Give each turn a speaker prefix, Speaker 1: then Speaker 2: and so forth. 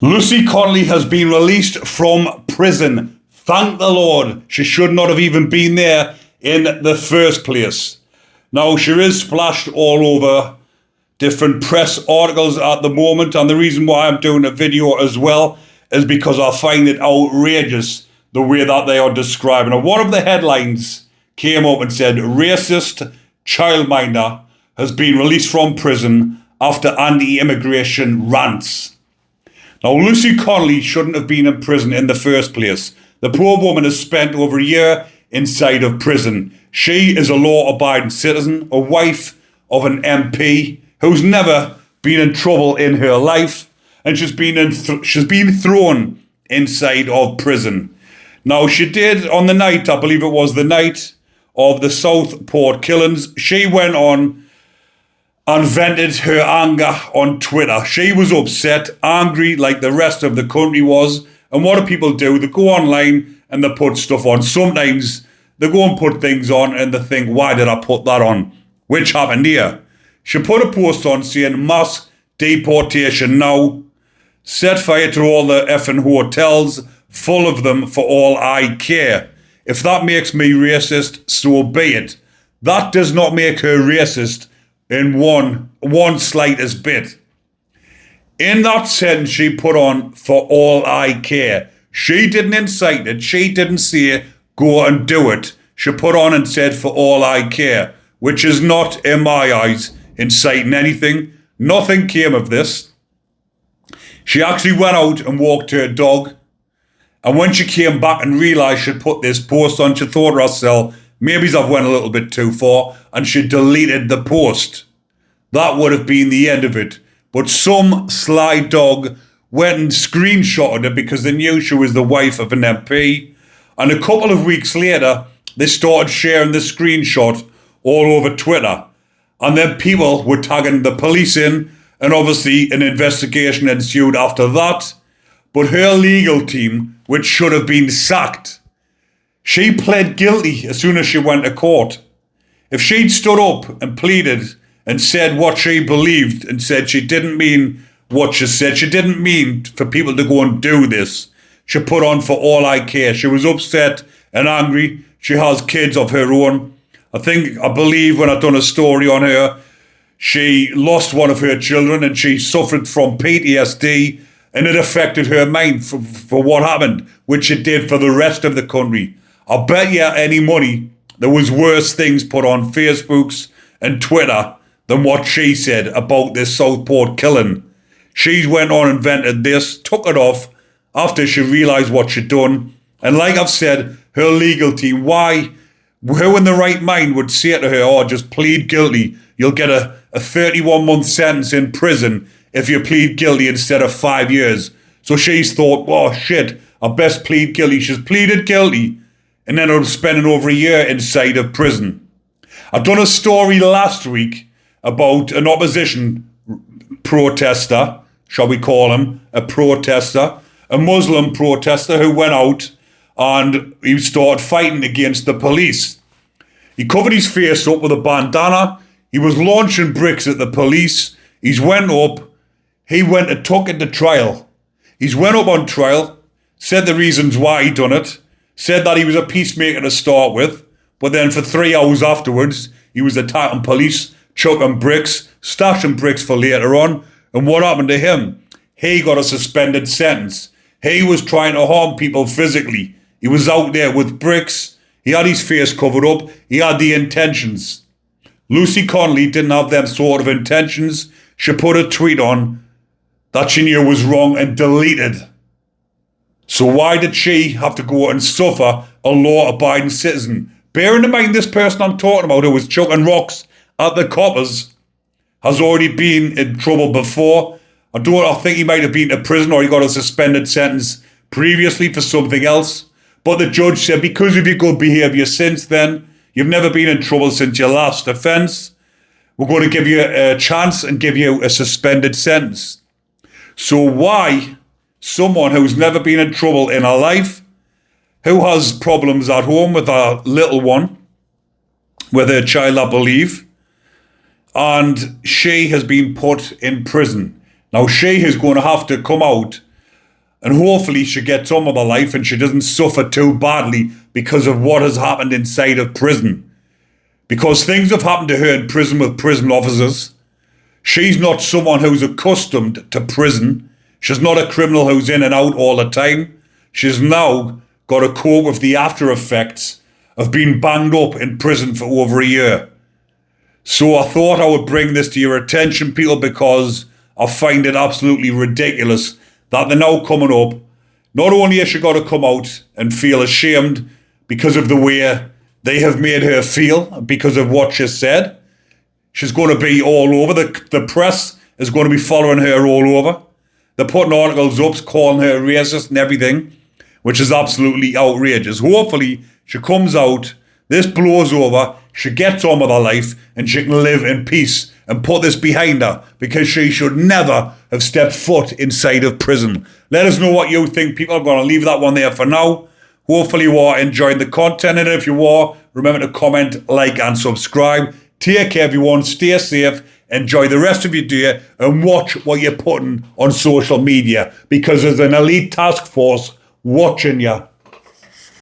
Speaker 1: Lucy Connolly has been released from prison. Thank the Lord. She should not have even been there in the first place. Now, she is splashed all over different press articles at the moment, and the reason why I'm doing a video as well is because I find it outrageous the way that they are describing it. One of the headlines came up and said, racist childminder has been released from prison after anti-immigration rants. Now, Lucy Connolly shouldn't have been in prison in the first place. The poor woman has spent over a year inside of prison. She is a law-abiding citizen, a wife of an MP who's never been in trouble in her life, and she's been thrown inside of prison. Now, she did on the night, I believe it was the night of the Southport killings, she went on and vented her anger on Twitter. She was upset, angry like the rest of the country was. And what do people do? They go online and they put stuff on. Sometimes they go and put things on and they think, why did I put that on? Which happened here? She put a post on saying mass deportation now. Set fire to all the effing hotels, full of them for all I care. If that makes me racist, so be it. That does not make her racist in one slightest bit. In that sentence she put on, for all I care, she didn't incite it. She didn't say, go and do it. She put on and said, for all I care, which is not, in my eyes, inciting anything. Nothing came of this. She actually went out and walked her dog. And when she came back and realised she'd put this post on, she thought to herself, maybe I've went a little bit too far, and she deleted the post. That would have been the end of it. But some sly dog went and screenshotted it because they knew she was the wife of an MP. And a couple of weeks later, they started sharing the screenshot all over Twitter. And then people were tagging the police in, and obviously an investigation ensued after that. But her legal team, which should have been sacked, she pled guilty as soon as she went to court. If she'd stood up and pleaded and said what she believed and said she didn't mean what she said, she didn't mean for people to go and do this, she put on for all I care. She was upset and angry. She has kids of her own. I believe when I've done a story on her, she lost one of her children and she suffered from PTSD, and it affected her mind for what happened, which it did for the rest of the country. I bet you any money there was worse things put on Facebooks and Twitter than what she said about this Southport killing. She went on and vented this, took it off after she realised what she'd done. And like I've said, her legal team, who in the right mind would say to her, oh, just plead guilty. You'll get a 31-month sentence in prison if you plead guilty instead of 5 years. So she's thought, oh shit, I best plead guilty. She's pleaded guilty and ended up spending over a year inside of prison. I've done a story last week about an opposition protester, shall we call him a protester, a Muslim protester who went out and he started fighting against the police. He covered his face up with a bandana. He was launching bricks at the police. He went and took it to trial. He went up on trial, said the reasons why he done it, said that he was a peacemaker to start with, but then for 3 hours afterwards, he was attacking police, chucking bricks, stashing bricks for later on. And what happened to him? He got a suspended sentence. He was trying to harm people physically. He was out there with bricks. He had his face covered up. He had the intentions. Lucy Connolly didn't have them sort of intentions. She put a tweet on that she knew was wrong and deleted. So why did she have to go and suffer a law-abiding citizen? Bearing in mind this person I'm talking about who was chucking rocks at the coppers has already been in trouble before. I think he might have been to prison or he got a suspended sentence previously for something else. But the judge said because of your good behaviour since then, you've never been in trouble since your last offence. We're going to give you a chance and give you a suspended sentence. So why someone who's never been in trouble in her life, who has problems at home with her little one, with her child, I believe, and she has been put in prison. Now she is going to have to come out And hopefully she gets on with her life and she doesn't suffer too badly because of what has happened inside of prison. Because things have happened to her in prison with prison officers. She's not someone who's accustomed to prison. She's not a criminal who's in and out all the time. She's now got to cope with the after effects of being banged up in prison for over a year. So I thought I would bring this to your attention, people, because I find it absolutely ridiculous that they're now coming up. Not only has she got to come out and feel ashamed because of the way they have made her feel, because of what she said, she's going to be all over. The press is going to be following her all over. They're putting articles up calling her racist and everything, which is absolutely outrageous. Hopefully she comes out, this blows over, she gets on with her life, and she can live in peace and put this behind her, because she should never have stepped foot inside of prison. Let us know what you think, people. I'm going to leave that one there for now. Hopefully you are enjoying the content, and if you are, remember to comment, like, and subscribe. Take care, everyone. Stay safe. Enjoy the rest of your day, and watch what you're putting on social media, because there's an elite task force watching you.